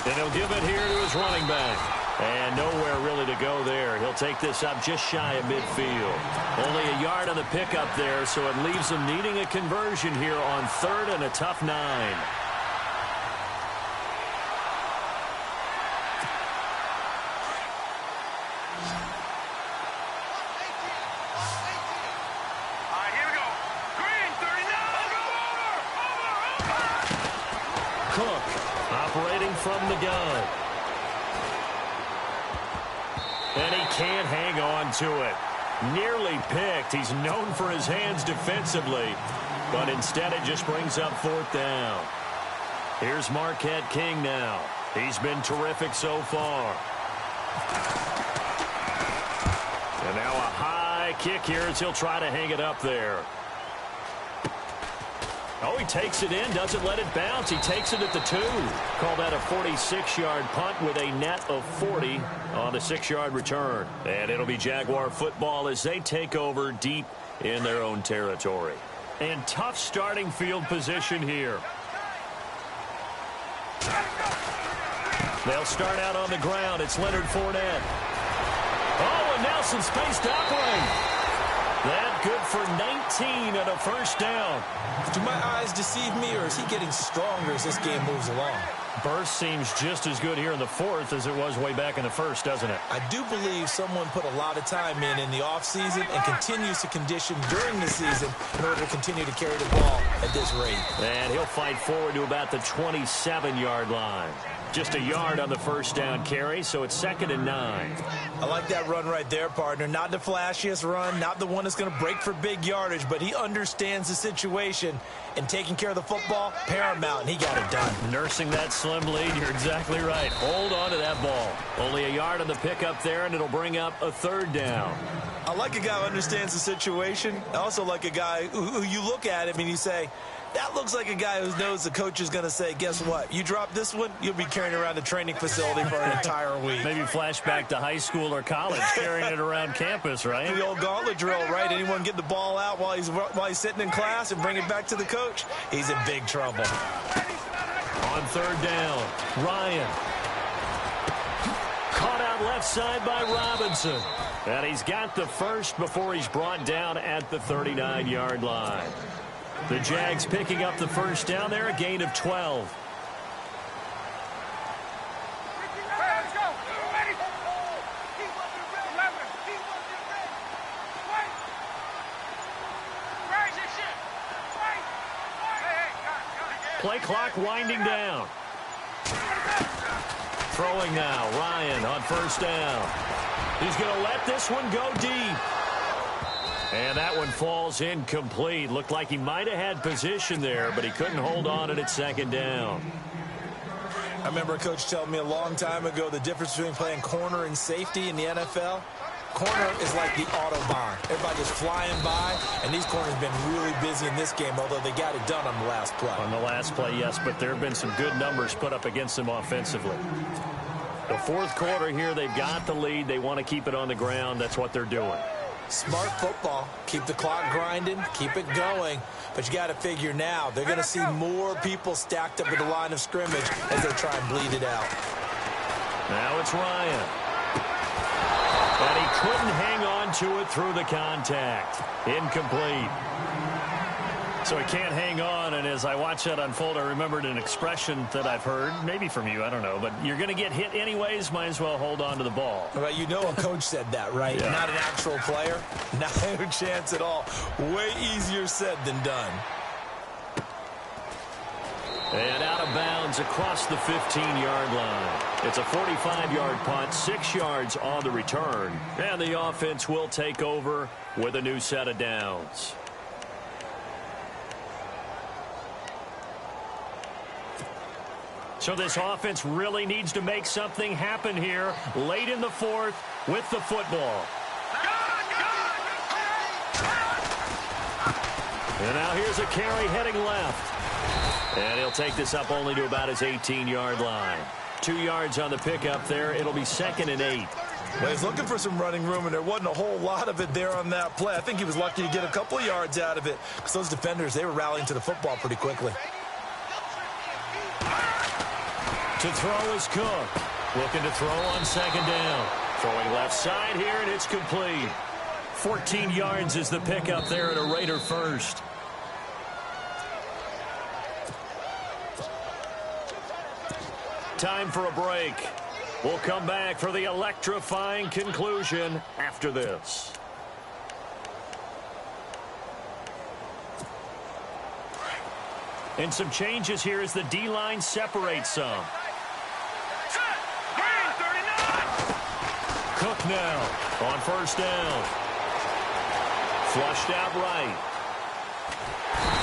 And he'll give it here to his running back. And nowhere really to go there. He'll take this up just shy of midfield. Only a yard on the pickup there, so it leaves him needing a conversion here on third and a tough 9. Cook operating from the gun. And he can't hang on to it. Nearly picked. He's known for his hands defensively, but instead it just brings up fourth down. Here's Marquette King now. He's been terrific so far. And now a high kick here as he'll try to hang it up there. Oh, he takes it in, doesn't let it bounce. He takes it at the 2. Call that a 46-yard punt with a net of 40 on a 6-yard return. And it'll be Jaguar football as they take over deep in their own territory. And tough starting field position here. They'll start out on the ground. It's Leonard Fournette. Oh, and now some space to operate. That good for 19 and a first down. Do my eyes deceive me, or is he getting stronger as this game moves along? Burst seems just as good here in the fourth as it was way back in the first, doesn't it? I do believe someone put a lot of time in the offseason and continues to condition during the season in order to continue to carry the ball at this rate. And he'll fight forward to about the 27-yard line. Just a yard on the first down carry, so it's 2nd and 9. I like that run right there, partner. Not the flashiest run, not the one that's going to break for big yardage, but he understands the situation, and taking care of the football, paramount, and he got it done. Nursing that slim lead, you're exactly right. Hold on to that ball. Only a yard on the pickup there, and it'll bring up a 3rd down. I like a guy who understands the situation. I also like a guy who you look at him and you say, that looks like a guy who knows the coach is going to say, guess what? You drop this one, you'll be carrying around the training facility for an entire week. Maybe flashback to high school or college, carrying it around campus, right? The old gauntlet drill, right? Anyone get the ball out while he's sitting in class and bring it back to the coach? He's in big trouble. On 3rd down, Ryan. Caught out left side by Robinson. And he's got the first before he's brought down at the 39-yard line. The Jags picking up the first down there, a gain of 12. Play clock winding down. Throwing now, Ryan on first down. He's going to let this one go deep. And that one falls incomplete. Looked like he might have had position there, but he couldn't hold on it at 2nd down. I remember a coach telling me a long time ago the difference between playing corner and safety in the NFL. Corner is like the Autobahn. Everybody just flying by, and these corners have been really busy in this game, although they got it done on the last play. On the last play, yes, but there have been some good numbers put up against them offensively. The fourth quarter here, they've got the lead. They want to keep it on the ground. That's what they're doing. Smart football. Keep the clock grinding. Keep it going. But you got to figure now, they're going to see more people stacked up at the line of scrimmage as they try and bleed it out. Now it's Ryan. And he couldn't hang on to it through the contact. Incomplete. So he can't hang on, and as I watch that unfold, I remembered an expression that I've heard, maybe from you, I don't know, but you're going to get hit anyways, might as well hold on to the ball. Well, you know a coach said that, right? Yeah. Not an actual player. No chance at all. Way easier said than done. And out of bounds across the 15-yard line. It's a 45-yard punt, 6 yards on the return. And the offense will take over with a new set of downs. So this offense really needs to make something happen here late in the fourth. with the football. And now here's a carry heading left. And he'll take this up only to about his 18-yard line. 2 yards on the pickup there. It'll be 2nd and 8. Well, he's looking for some running room, and there wasn't a whole lot of it there on that play. I think he was lucky to get a couple of yards out of it because those defenders, they were rallying to the football pretty quickly. To throw is Cook. Looking to throw on 2nd down. Throwing left side here, and it's complete. 14 yards is the pickup there at a Raider first. Time for a break. We'll come back for the electrifying conclusion after this. And some changes here as the D-line separates some. Cook now on 1st down. Flushed out right.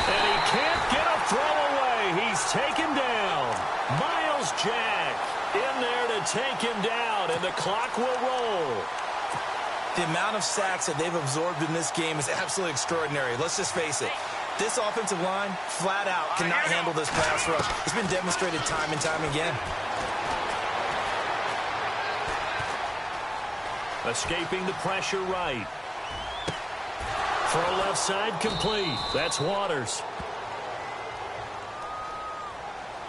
And he can't get a throw away. He's taken down. Miles Jack in there to take him down, and the clock will roll. The amount of sacks that they've absorbed in this game is absolutely extraordinary. Let's just face it. This offensive line, flat out, cannot handle this pass rush. It's been demonstrated time and time again. Escaping the pressure right. Throw left side complete. That's Waters.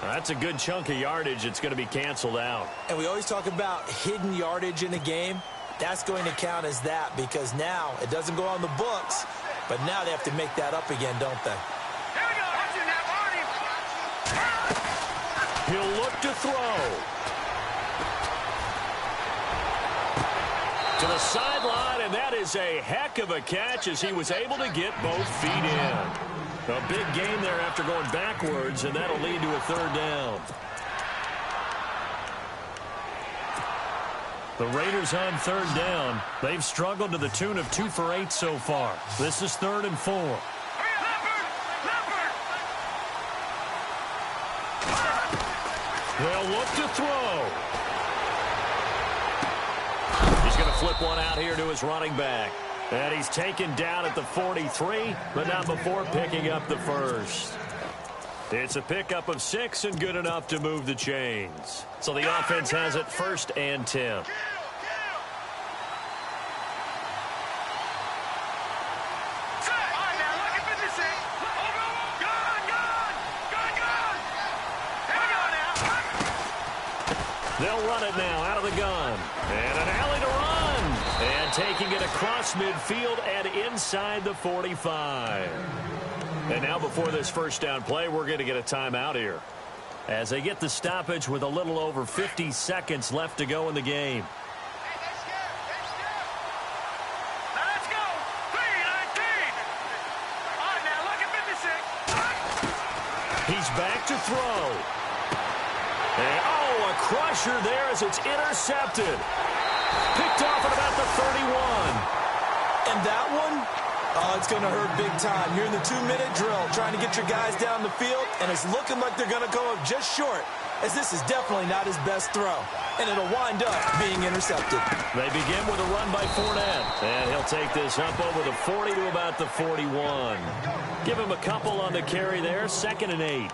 That's a good chunk of yardage. It's going to be canceled out. And we always talk about hidden yardage in the game. That's going to count as that because now it doesn't go on the books, but now they have to make that up again, don't they? He'll look to throw. To the sideline, and that is a heck of a catch as he was able to get both feet in. A big gain there after going backwards, and that'll lead to a 3rd down. The Raiders on 3rd down. They've struggled to the tune of 2 for 8 so far. This is 3rd and 4. They'll look to throw. He's going to flip one out here to his running back. And he's taken down at the 43, but not before picking up the first. It's a pickup of 6 and good enough to move the chains. So the offense has it 1st and 10. They'll run it now out of the gun. And an alley to run. And taking it across midfield and inside the 45. And now before this 1st down play, we're going to get a timeout here. As they get the stoppage with a little over 50 seconds left to go in the game. Let's go. 3-19. All right, now look at 56. He's back to throw. And, a crusher there as it's intercepted. Picked off at about the 31. And that one, it's going to hurt big time. You're in the 2-minute drill trying to get your guys down the field, and it's looking like they're going to go up just short, as this is definitely not his best throw. And it'll wind up being intercepted. They begin with a run by Fournette. And he'll take this up over the 40 to about the 41. Give him a couple on the carry there, 2nd and 8.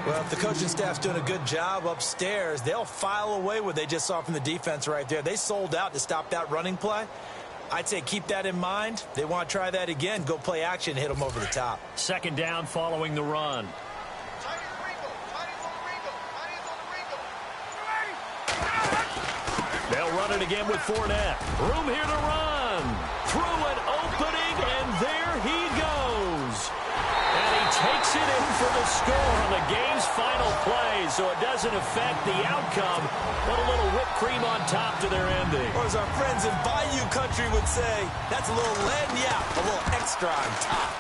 Well, if the coaching staff's doing a good job upstairs, they'll file away what they just saw from the defense right there. They sold out to stop that running play. I'd say keep that in mind. They want to try that again. Go play action, hit them over the top. 2nd down following the run. They'll run it again with Fournette. Room here to run. Through an opening, and there he goes. And he takes it in for the score on the game's final play, so it doesn't affect the outcome, but a little whipped cream on top to their ending. Or as our friends in Bayou Country would say, that's a little lagniappe, a little extra on top.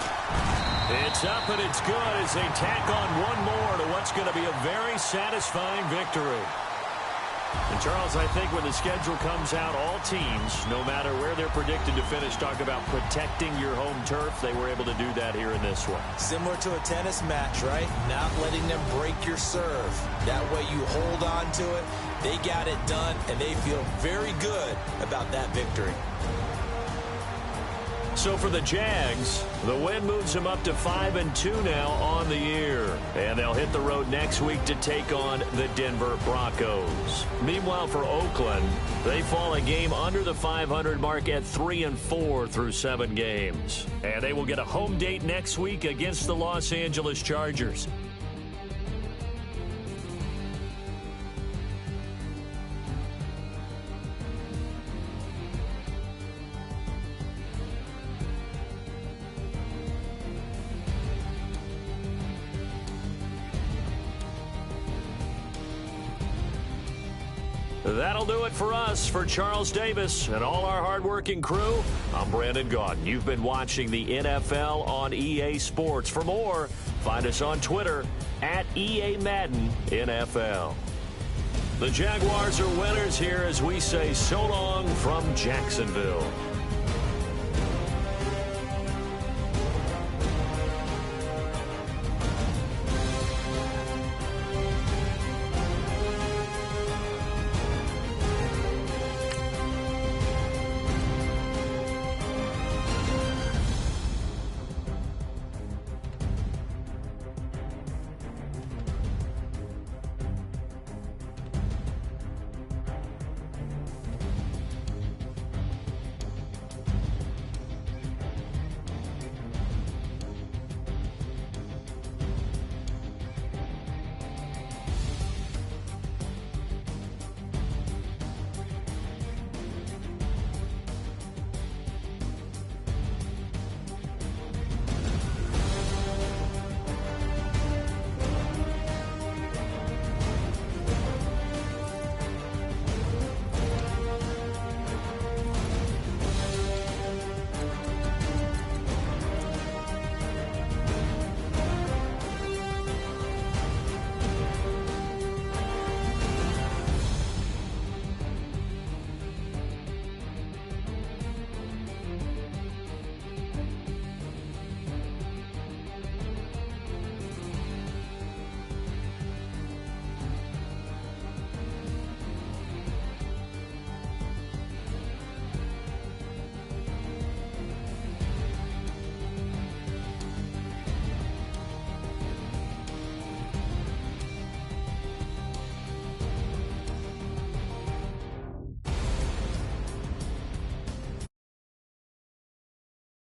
It's up and it's good as they tack on one more to what's going to be a very satisfying victory. And, Charles, I think when the schedule comes out, all teams, no matter where they're predicted to finish, talk about protecting your home turf. They were able to do that here in this one. Similar to a tennis match, right? Not letting them break your serve. That way you hold on to it, They got it done, and they feel very good about that victory. So for the Jags, the win moves them up to 5-2 now on the year. And they'll hit the road next week to take on the Denver Broncos. Meanwhile, for Oakland, they fall a game under the 500 mark at 3-4 through 7 games. And they will get a home date next week against the Los Angeles Chargers. That'll do it for us. For Charles Davis and all our hardworking crew, I'm Brandon Gautlet. You've been watching the NFL on EA Sports. For more, find us on Twitter at EA Madden NFL. The Jaguars are winners here as we say so long from Jacksonville.